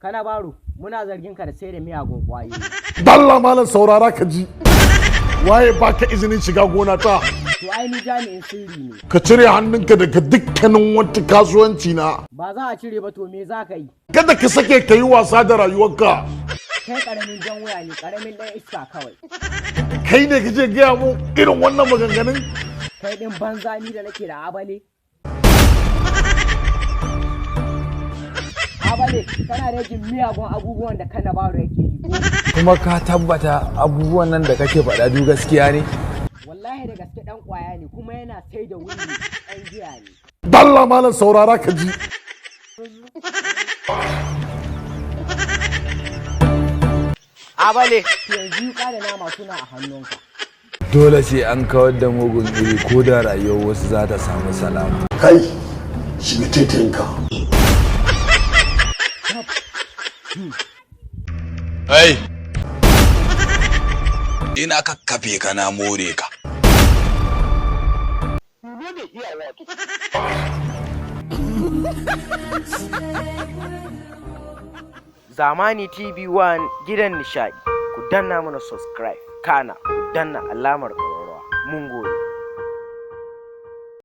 Kana baro, muna zargin ka da sai da miyagun kwayoyi. Dalla malam saurara ka ji. Waye baka izinin shiga gona ta? To ai ni jami'in sirri ne. Ka cire hannunka daga dukkanin wata kasuwanci na. Ba za a cire ba to me za ka yi? Kada ka sake ka yi wasa da rayuwarka. Kai karamin jan wuya ne, karamin dan iska kawai. Kai ne kaje gaya mu irin wannan maganganun? Kai din banza ni da nake da abale. Abale, kana da jin miyagun abubuwan da kana baro yake yi. Kuma ka tabbata abubuwan nan da kake faɗa duk gaskiya ne? Wallahi da gaske dan kwaya ne kuma yana sai da wuri ɗan giya ne. Dalla malam saurara ka ji. Abale, yanzu ka da nama suna a hannunka. Dole sai an kawar da mugun iri ko da rayuwar wasu za ta samu salama. Kai, shiga taitayinka. Hey! Ina kakkafe ka na more ka. Zamani TV1 gidan nishadi. Ku danna mana subscribe, kana ku danna alamar ƙararrawa. Mun gode.